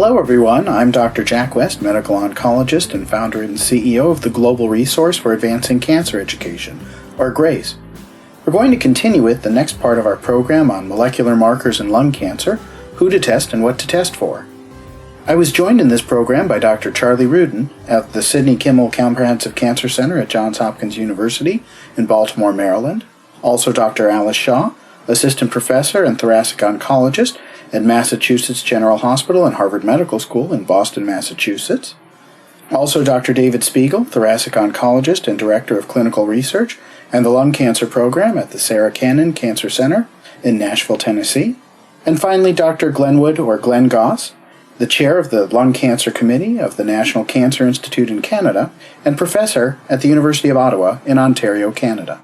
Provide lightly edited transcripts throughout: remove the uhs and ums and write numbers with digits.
Hello everyone, I'm Dr. Jack West, medical oncologist and founder and CEO of the Global Resource for Advancing Cancer Education, or GRACE. We're going to continue with the next part of our program on molecular markers in lung cancer, who to test and what to test for. I was joined in this program by Dr. Charlie Rudin at the Sidney Kimmel Comprehensive Cancer Center at Johns Hopkins University in Baltimore, Maryland. Also Dr. Alice Shaw, assistant professor and thoracic oncologist at Massachusetts General Hospital and Harvard Medical School in Boston, Massachusetts. Also Dr. David Spiegel, thoracic oncologist and director of clinical research and the lung cancer program at the Sarah Cannon Cancer Center in Nashville, Tennessee. And finally, Dr. Glenwood, or Glenn Goss, the chair of the Lung Cancer Committee of the National Cancer Institute in Canada and professor at the University of Ottawa in Ontario, Canada.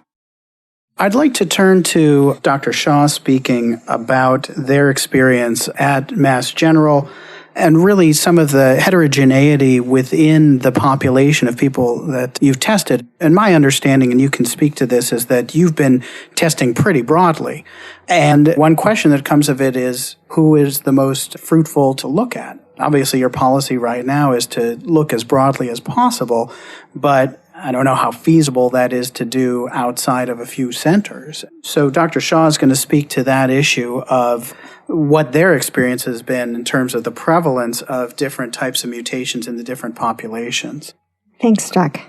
I'd like to turn to Dr. Shaw speaking about their experience at Mass General and really some of the heterogeneity within the population of people that you've tested. And my understanding, and you can speak to this, is that you've been testing pretty broadly. And one question that comes of it is, who is the most fruitful to look at? Obviously, your policy right now is to look as broadly as possible, but I don't know how feasible that is to do outside of a few centers. So Dr. Shaw is going to speak to that issue of what their experience has been in terms of the prevalence of different types of mutations in the different populations. Thanks, Jack.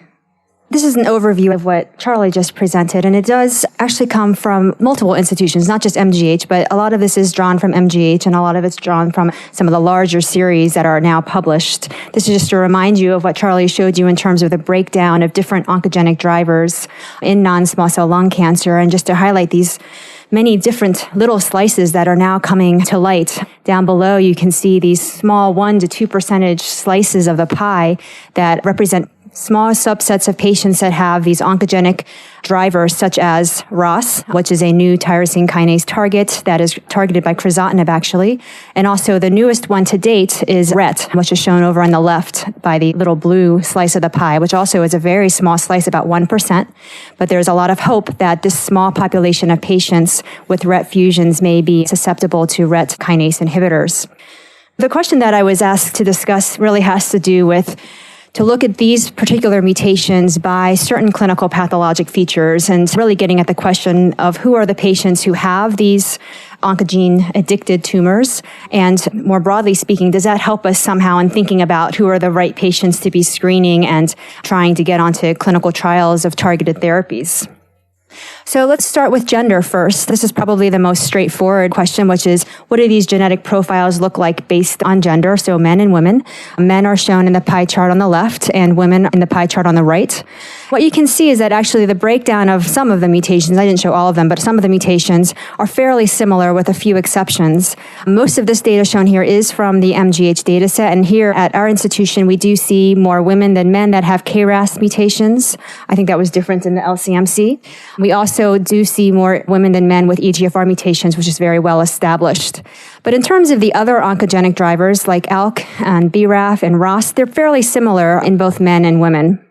This is an overview of what Charlie just presented, and it does actually come from multiple institutions, not just MGH, but a lot of this is drawn from MGH, and a lot of it's drawn from some of the larger series that are now published. This is just to remind you of what Charlie showed you in terms of the breakdown of different oncogenic drivers in non-small cell lung cancer, and just to highlight these many different little slices that are now coming to light. Down below, you can see these small 1 to 2% slices of the pie that represent small subsets of patients that have these oncogenic drivers such as ROS, which is a new tyrosine kinase target that is targeted by crizotinib actually. And also the newest one to date is RET, which is shown over on the left by the little blue slice of the pie, which also is a very small slice, about 1%. But there's a lot of hope that this small population of patients with RET fusions may be susceptible to RET kinase inhibitors. The question that I was asked to discuss really has to do with to look at these particular mutations by certain clinical pathologic features and really getting at the question of who are the patients who have these oncogene-addicted tumors, and more broadly speaking, does that help us somehow in thinking about who are the right patients to be screening and trying to get onto clinical trials of targeted therapies? So let's start with gender first. This is probably the most straightforward question, which is, what do these genetic profiles look like based on gender? So men and women. Men are shown in the pie chart on the left and women in the pie chart on the right. What you can see is that actually the breakdown of some of the mutations, I didn't show all of them, but some of the mutations are fairly similar with a few exceptions. Most of this data shown here is from the MGH dataset, and here at our institution, we do see more women than men that have KRAS mutations. I think that was different in the LCMC. We also do see more women than men with EGFR mutations, which is very well established. But in terms of the other oncogenic drivers like ALK and BRAF and ROS, they're fairly similar in both men and women.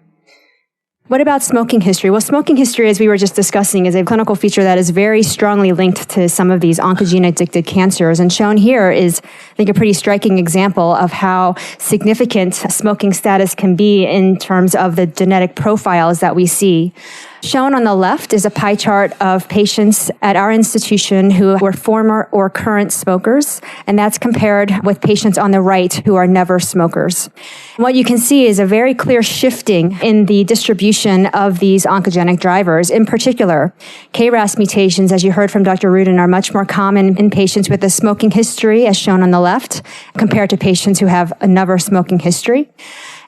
What about smoking history? Well, smoking history, as we were just discussing, is a clinical feature that is very strongly linked to some of these oncogene-addicted cancers. And shown here is, I think, a pretty striking example of how significant smoking status can be in terms of the genetic profiles that we see. Shown on the left is a pie chart of patients at our institution who were former or current smokers, and that's compared with patients on the right who are never smokers. What you can see is a very clear shifting in the distribution of these oncogenic drivers. In particular, KRAS mutations, as you heard from Dr. Rudin, are much more common in patients with a smoking history, as shown on the left, compared to patients who have a never smoking history.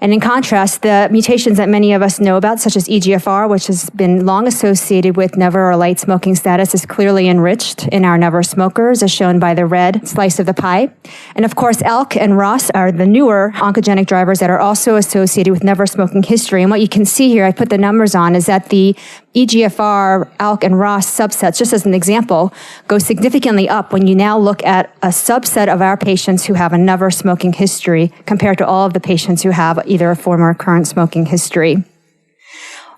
And in contrast, the mutations that many of us know about, such as EGFR, which has been long associated with never or light smoking status, is clearly enriched in our never smokers, as shown by the red slice of the pie. And of course, ALK and ROS are the newer oncogenic drivers that are also associated with never smoking history. And what you can see here, I put the numbers on, is that the EGFR, ALK, and ROS subsets, just as an example, go significantly up when you now look at a subset of our patients who have a never smoking history compared to all of the patients who have either a former or current smoking history.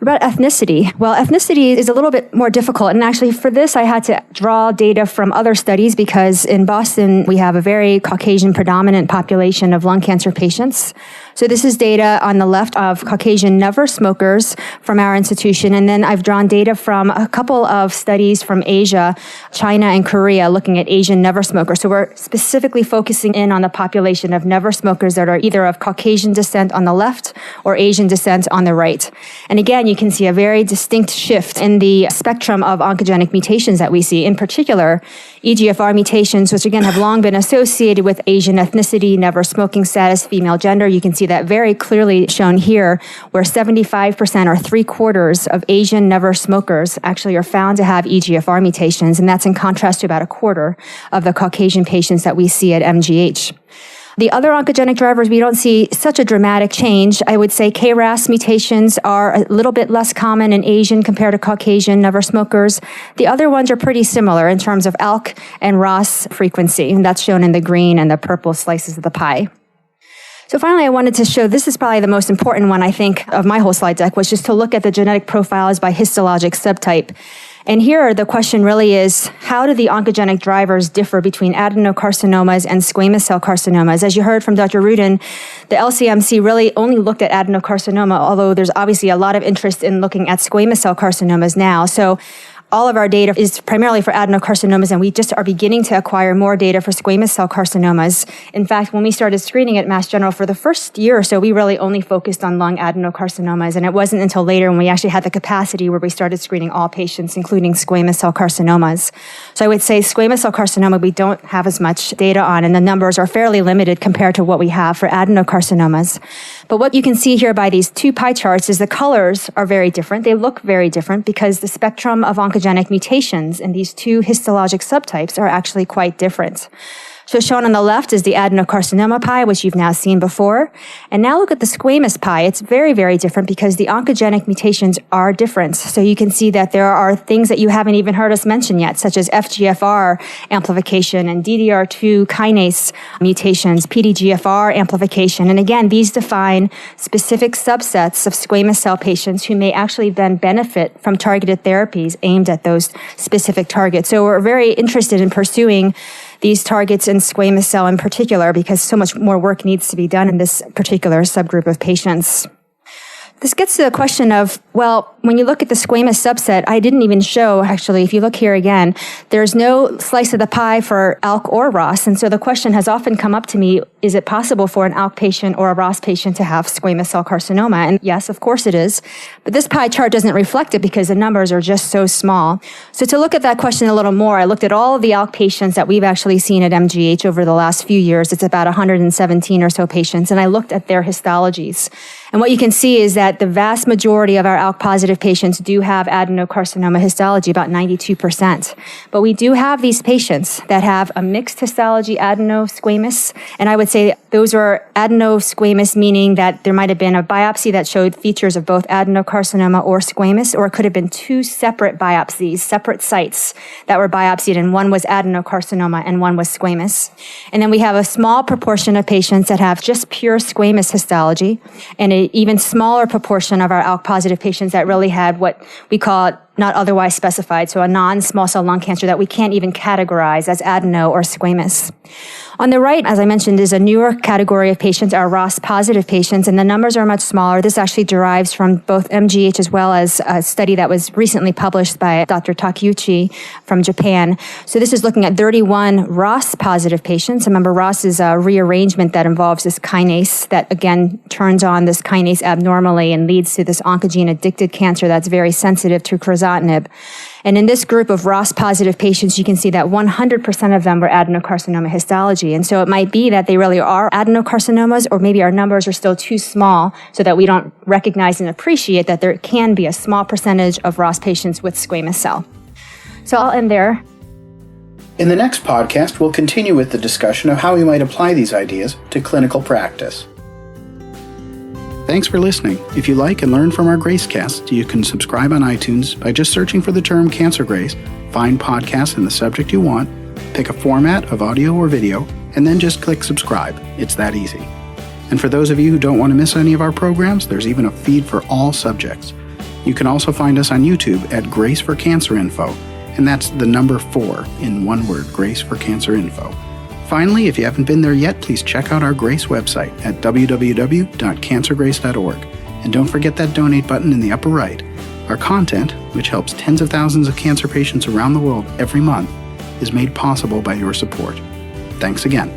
About ethnicity. Well, ethnicity is a little bit more difficult. And actually for this, I had to draw data from other studies because in Boston, we have a very Caucasian predominant population of lung cancer patients. So this is data on the left of Caucasian never smokers from our institution. And then I've drawn data from a couple of studies from Asia, China and Korea, looking at Asian never smokers. So we're specifically focusing in on the population of never smokers that are either of Caucasian descent on the left or Asian descent on the right. And again, you can see a very distinct shift in the spectrum of oncogenic mutations that we see. In particular, EGFR mutations, which again have long been associated with Asian ethnicity, never smoking status, female gender. You can see that very clearly shown here, where 75% or 3/4 of Asian never smokers actually are found to have EGFR mutations. And that's in contrast to about 1/4 of the Caucasian patients that we see at MGH. The other oncogenic drivers, we don't see such a dramatic change. I would say KRAS mutations are a little bit less common in Asian compared to Caucasian never smokers. The other ones are pretty similar in terms of ALK and ROS frequency, and that's shown in the green and the purple slices of the pie. So finally, I wanted to show, this is probably the most important one, I think, of my whole slide deck, was just to look at the genetic profiles by histologic subtype. And here, the question really is, how do the oncogenic drivers differ between adenocarcinomas and squamous cell carcinomas? As you heard from Dr. Rudin, the LCMC really only looked at adenocarcinoma, although there's obviously a lot of interest in looking at squamous cell carcinomas now. So all of our data is primarily for adenocarcinomas, and we just are beginning to acquire more data for squamous cell carcinomas. In fact, when we started screening at Mass General for the first year or so, we really only focused on lung adenocarcinomas, and it wasn't until later when we actually had the capacity where we started screening all patients, including squamous cell carcinomas. So I would say squamous cell carcinoma we don't have as much data on, and the numbers are fairly limited compared to what we have for adenocarcinomas. But what you can see here by these two pie charts is the colors are very different. They look very different because the spectrum of oncogenic mutations in these two histologic subtypes are actually quite different. So shown on the left is the adenocarcinoma pie, which you've now seen before. And now look at the squamous pie. It's very, very different because the oncogenic mutations are different. So you can see that there are things that you haven't even heard us mention yet, such as FGFR amplification and DDR2 kinase mutations, PDGFR amplification. And again, these define specific subsets of squamous cell patients who may actually then benefit from targeted therapies aimed at those specific targets. So we're very interested in pursuing these targets in squamous cell in particular because so much more work needs to be done in this particular subgroup of patients. This gets to the question of, well, when you look at the squamous subset, I didn't even show, actually, if you look here again, there's no slice of the pie for ALK or ROS. And so the question has often come up to me, is it possible for an ALK patient or a ROS patient to have squamous cell carcinoma? And yes, of course it is. But this pie chart doesn't reflect it because the numbers are just so small. So to look at that question a little more, I looked at all of the ALK patients that we've actually seen at MGH over the last few years. It's about 117 or so patients. And I looked at their histologies. And what you can see is that the vast majority of our ALK-positive patients do have adenocarcinoma histology, about 92%. But we do have these patients that have a mixed histology, adenosquamous, and I would say those are adenosquamous, meaning that there might have been a biopsy that showed features of both adenocarcinoma or squamous, or it could have been two separate biopsies, separate sites that were biopsied, and one was adenocarcinoma and one was squamous. And then we have a small proportion of patients that have just pure squamous histology, and an even smaller proportion of our ALK-positive patients that really had what we call not otherwise specified, so a non-small cell lung cancer that we can't even categorize as adeno or squamous. On the right, as I mentioned, is a newer category of patients, our ROS-positive patients, and the numbers are much smaller. This actually derives from both MGH as well as a study that was recently published by Dr. Takeuchi from Japan. So this is looking at 31 ROS-positive patients. Remember, ROS is a rearrangement that involves this kinase that, again, turns on this kinase abnormally and leads to this oncogene-addicted cancer that's very sensitive to crizotinib. And in this group of ROS-positive patients, you can see that 100% of them were adenocarcinoma histology. And so it might be that they really are adenocarcinomas, or maybe our numbers are still too small so that we don't recognize and appreciate that there can be a small percentage of ROS patients with squamous cell. So I'll end there. In the next podcast, we'll continue with the discussion of how we might apply these ideas to clinical practice. Thanks for listening. If you like and learn from our GRACEcast, you can subscribe on iTunes by just searching for the term Cancer Grace, find podcasts in the subject you want, pick a format of audio or video, and then just click subscribe. It's that easy. And for those of you who don't want to miss any of our programs, there's even a feed for all subjects. You can also find us on YouTube at Grace for Cancer Info, and that's the number 4 in one word, Grace for Cancer Info. Finally, if you haven't been there yet, please check out our Grace website at www.cancergrace.org. And don't forget that donate button in the upper right. Our content, which helps tens of thousands of cancer patients around the world every month, is made possible by your support. Thanks again.